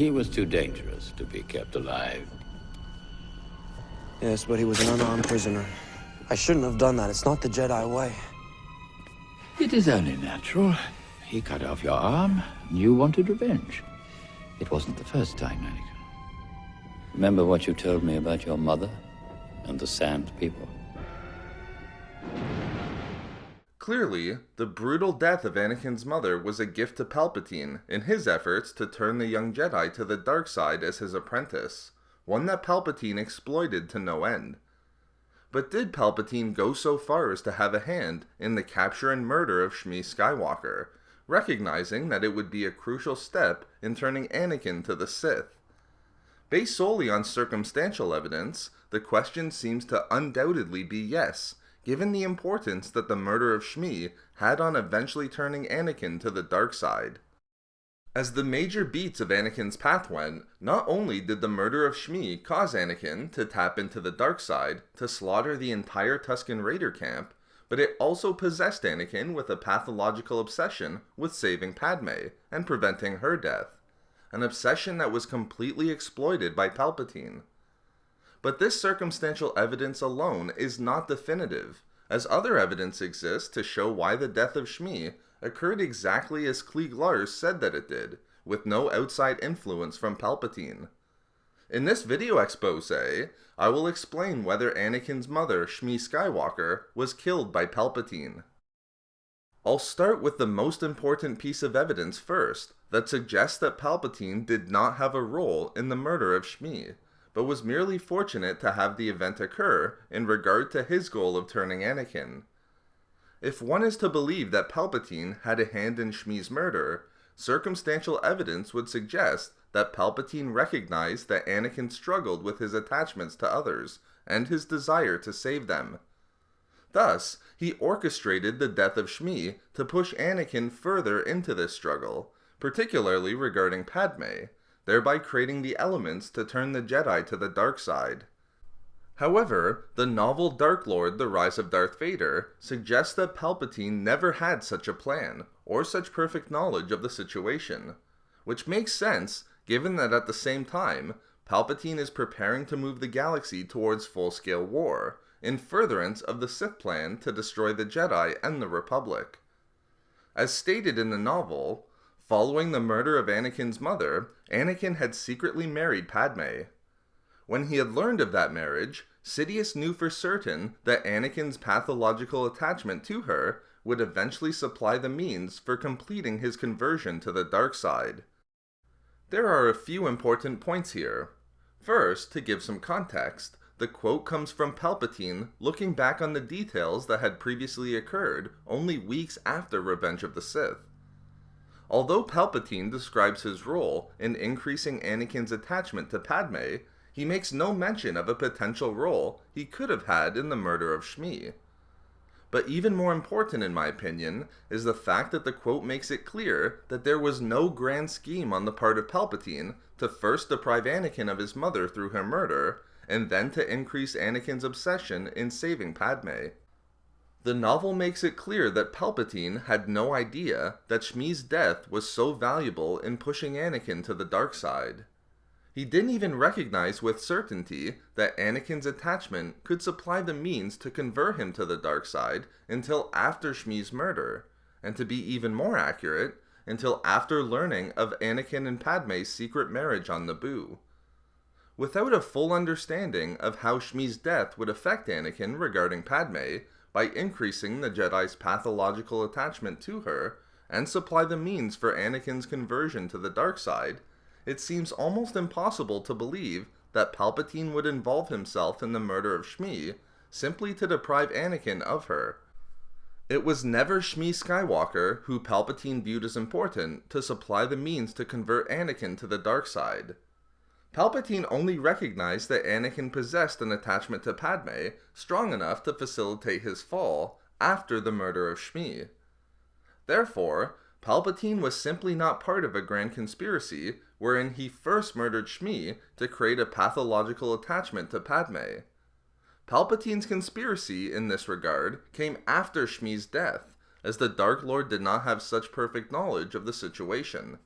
He was too dangerous to be kept alive. Yes, but he was an unarmed prisoner. I shouldn't have done that. It's not the Jedi way. It is only natural. He cut off your arm, and you wanted revenge. It wasn't the first time, Anakin. Remember what you told me about your mother and the Sand People? Clearly, the brutal death of Anakin's mother was a gift to Palpatine in his efforts to turn the young Jedi to the dark side as his apprentice, one that Palpatine exploited to no end. But did Palpatine go so far as to have a hand in the capture and murder of Shmi Skywalker, recognizing that it would be a crucial step in turning Anakin to the Sith? Based solely on circumstantial evidence, the question seems to undoubtedly be yes, given the importance that the murder of Shmi had on eventually turning Anakin to the dark side. As the major beats of Anakin's path went, not only did the murder of Shmi cause Anakin to tap into the dark side to slaughter the entire Tusken Raider camp, but it also possessed Anakin with a pathological obsession with saving Padme and preventing her death, an obsession that was completely exploited by Palpatine. But this circumstantial evidence alone is not definitive, as other evidence exists to show why the death of Shmi occurred exactly as Cliegg Lars said that it did, with no outside influence from Palpatine. In this video expose, I will explain whether Anakin's mother, Shmi Skywalker, was killed by Palpatine. I'll start with the most important piece of evidence first, that suggests that Palpatine did not have a role in the murder of Shmi, but was merely fortunate to have the event occur in regard to his goal of turning Anakin. If one is to believe that Palpatine had a hand in Shmi's murder, circumstantial evidence would suggest that Palpatine recognized that Anakin struggled with his attachments to others and his desire to save them. Thus, he orchestrated the death of Shmi to push Anakin further into this struggle, particularly regarding Padme, thereby creating the elements to turn the Jedi to the dark side. However, the novel Dark Lord: The Rise of Darth Vader suggests that Palpatine never had such a plan, or such perfect knowledge of the situation, which makes sense given that at the same time, Palpatine is preparing to move the galaxy towards full-scale war, in furtherance of the Sith plan to destroy the Jedi and the Republic. As stated in the novel, following the murder of Anakin's mother, Anakin had secretly married Padme. When he had learned of that marriage, Sidious knew for certain that Anakin's pathological attachment to her would eventually supply the means for completing his conversion to the dark side. There are a few important points here. First, to give some context, the quote comes from Palpatine looking back on the details that had previously occurred only weeks after Revenge of the Sith. Although Palpatine describes his role in increasing Anakin's attachment to Padme, he makes no mention of a potential role he could have had in the murder of Shmi. But even more important in my opinion is the fact that the quote makes it clear that there was no grand scheme on the part of Palpatine to first deprive Anakin of his mother through her murder, and then to increase Anakin's obsession in saving Padme. The novel makes it clear that Palpatine had no idea that Shmi's death was so valuable in pushing Anakin to the dark side. He didn't even recognize with certainty that Anakin's attachment could supply the means to convert him to the dark side until after Shmi's murder, and to be even more accurate, until after learning of Anakin and Padme's secret marriage on Naboo. Without a full understanding of how Shmi's death would affect Anakin regarding Padme, by increasing the Jedi's pathological attachment to her, and supply the means for Anakin's conversion to the dark side, it seems almost impossible to believe that Palpatine would involve himself in the murder of Shmi simply to deprive Anakin of her. It was never Shmi Skywalker who Palpatine viewed as important to supply the means to convert Anakin to the dark side. Palpatine only recognized that Anakin possessed an attachment to Padme strong enough to facilitate his fall after the murder of Shmi. Therefore, Palpatine was simply not part of a grand conspiracy wherein he first murdered Shmi to create a pathological attachment to Padme. Palpatine's conspiracy in this regard came after Shmi's death, as the Dark Lord did not have such perfect knowledge of the situation.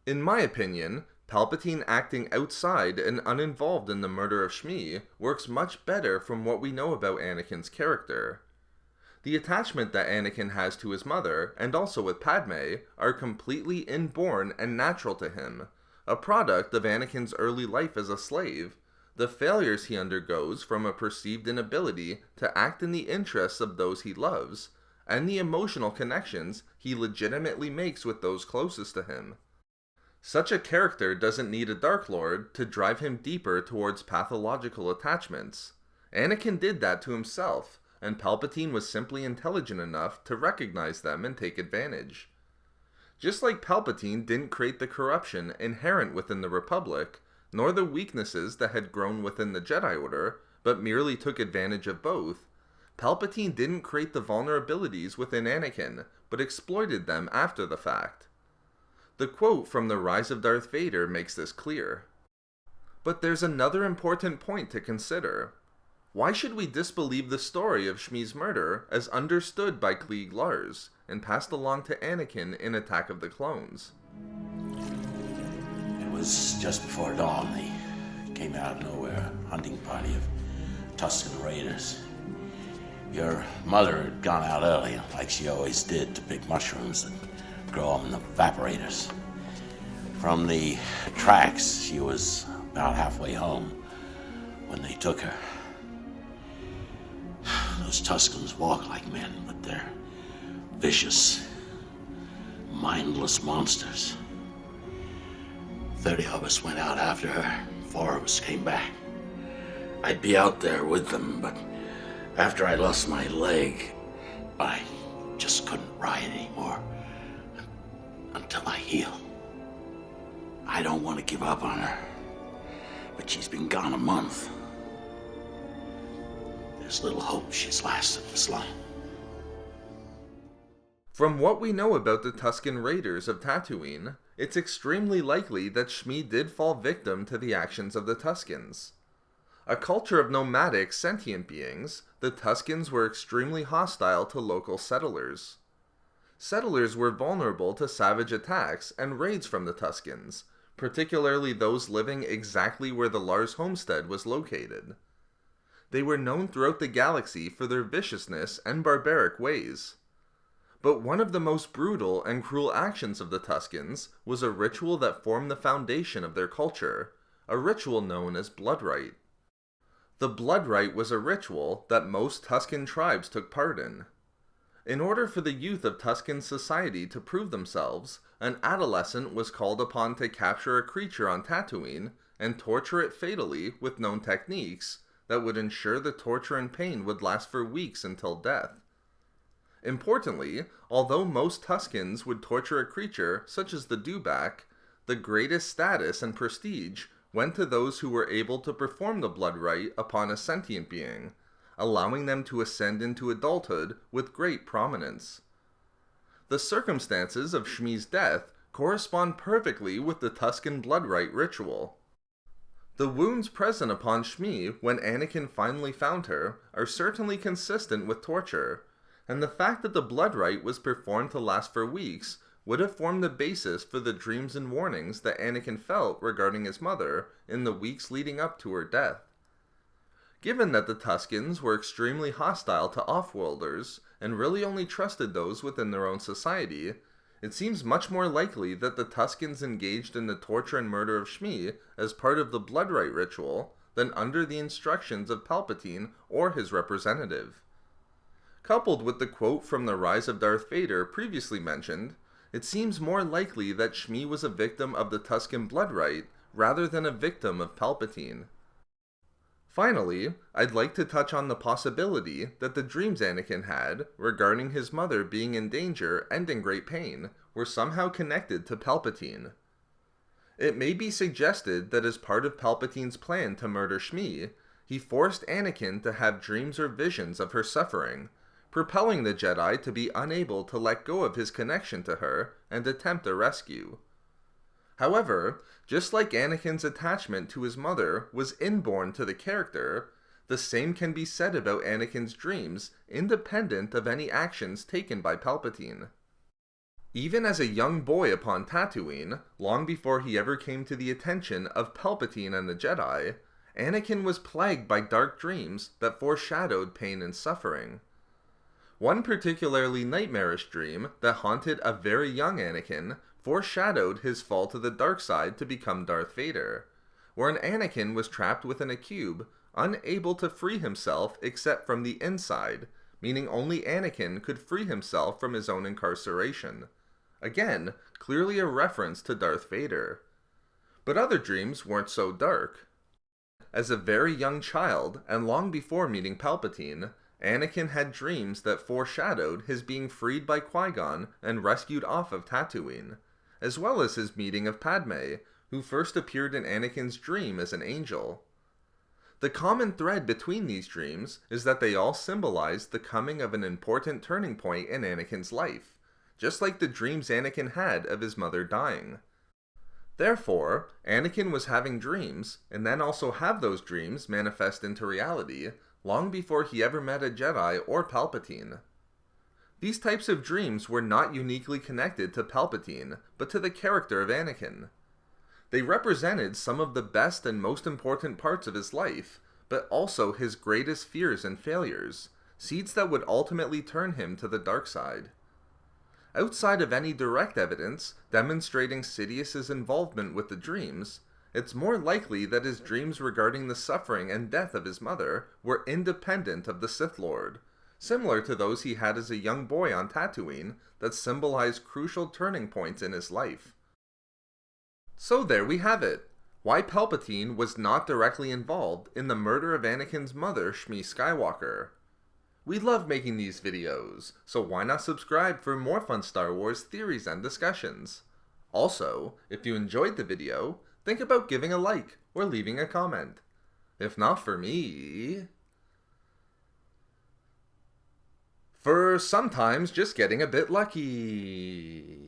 In my opinion, Palpatine acting outside and uninvolved in the murder of Shmi works much better from what we know about Anakin's character. The attachment that Anakin has to his mother, and also with Padme, are completely inborn and natural to him, a product of Anakin's early life as a slave, the failures he undergoes from a perceived inability to act in the interests of those he loves, and the emotional connections he legitimately makes with those closest to him. Such a character doesn't need a Dark Lord to drive him deeper towards pathological attachments. Anakin did that to himself, and Palpatine was simply intelligent enough to recognize them and take advantage. Just like Palpatine didn't create the corruption inherent within the Republic, nor the weaknesses that had grown within the Jedi Order, but merely took advantage of both, Palpatine didn't create the vulnerabilities within Anakin, but exploited them after the fact. The quote from The Rise of Darth Vader makes this clear. But there's another important point to consider. Why should we disbelieve the story of Shmi's murder as understood by Cliegg Lars and passed along to Anakin in Attack of the Clones? It was just before dawn. They came out of nowhere, a hunting party of Tusken Raiders. Your mother had gone out early, like she always did, to pick mushrooms and grow them in the evaporators. From the tracks, she was about halfway home when they took her. Those Tuskens walk like men, but they're vicious, mindless monsters. 30 of us went out after her. 4 of us came back. I'd be out there with them, but after I lost my leg, I just couldn't ride anymore. Until I heal. I don't want to give up on her, but she's been gone a month. There's little hope she's lasted this long. From what we know about the Tusken Raiders of Tatooine, it's extremely likely that Shmi did fall victim to the actions of the Tuskens. A culture of nomadic, sentient beings, the Tuskens were extremely hostile to local settlers. Settlers were vulnerable to savage attacks and raids from the Tuskens, particularly those living exactly where the Lars homestead was located. They were known throughout the galaxy for their viciousness and barbaric ways. But one of the most brutal and cruel actions of the Tuskens was a ritual that formed the foundation of their culture, a ritual known as blood rite. The blood rite was a ritual that most Tusken tribes took part in. In order for the youth of Tusken society to prove themselves, an adolescent was called upon to capture a creature on Tatooine and torture it fatally with known techniques that would ensure the torture and pain would last for weeks until death. Importantly, although most Tuskens would torture a creature such as the dewback, the greatest status and prestige went to those who were able to perform the blood rite upon a sentient being, allowing them to ascend into adulthood with great prominence. The circumstances of Shmi's death correspond perfectly with the Tusken blood rite ritual. The wounds present upon Shmi when Anakin finally found her are certainly consistent with torture, and the fact that the blood rite was performed to last for weeks would have formed the basis for the dreams and warnings that Anakin felt regarding his mother in the weeks leading up to her death. Given that the Tuskens were extremely hostile to off-worlders and really only trusted those within their own society, it seems much more likely that the Tuskens engaged in the torture and murder of Shmi as part of the blood rite ritual than under the instructions of Palpatine or his representative. Coupled with the quote from The Rise of Darth Vader previously mentioned, it seems more likely that Shmi was a victim of the Tusken blood rite rather than a victim of Palpatine. Finally, I'd like to touch on the possibility that the dreams Anakin had regarding his mother being in danger and in great pain were somehow connected to Palpatine. It may be suggested that as part of Palpatine's plan to murder Shmi, he forced Anakin to have dreams or visions of her suffering, propelling the Jedi to be unable to let go of his connection to her and attempt a rescue. However, just like Anakin's attachment to his mother was inborn to the character, the same can be said about Anakin's dreams independent of any actions taken by Palpatine. Even as a young boy upon Tatooine, long before he ever came to the attention of Palpatine and the Jedi, Anakin was plagued by dark dreams that foreshadowed pain and suffering. One particularly nightmarish dream that haunted a very young Anakin foreshadowed his fall to the dark side to become Darth Vader, where an Anakin was trapped within a cube, unable to free himself except from the inside, meaning only Anakin could free himself from his own incarceration. Again, clearly a reference to Darth Vader. But other dreams weren't so dark. As a very young child, and long before meeting Palpatine, Anakin had dreams that foreshadowed his being freed by Qui-Gon and rescued off of Tatooine, as well as his meeting of Padme, who first appeared in Anakin's dream as an angel. The common thread between these dreams is that they all symbolize the coming of an important turning point in Anakin's life, just like the dreams Anakin had of his mother dying. Therefore, Anakin was having dreams, and then also have those dreams manifest into reality, long before he ever met a Jedi or Palpatine. These types of dreams were not uniquely connected to Palpatine, but to the character of Anakin. They represented some of the best and most important parts of his life, but also his greatest fears and failures, seeds that would ultimately turn him to the dark side. Outside of any direct evidence demonstrating Sidious's involvement with the dreams, it's more likely that his dreams regarding the suffering and death of his mother were independent of the Sith Lord, similar to those he had as a young boy on Tatooine that symbolize crucial turning points in his life. So there we have it. Why Palpatine was not directly involved in the murder of Anakin's mother, Shmi Skywalker. We love making these videos, so why not subscribe for more fun Star Wars theories and discussions? Also, if you enjoyed the video, think about giving a like or leaving a comment. If not for me, for sometimes just getting a bit lucky.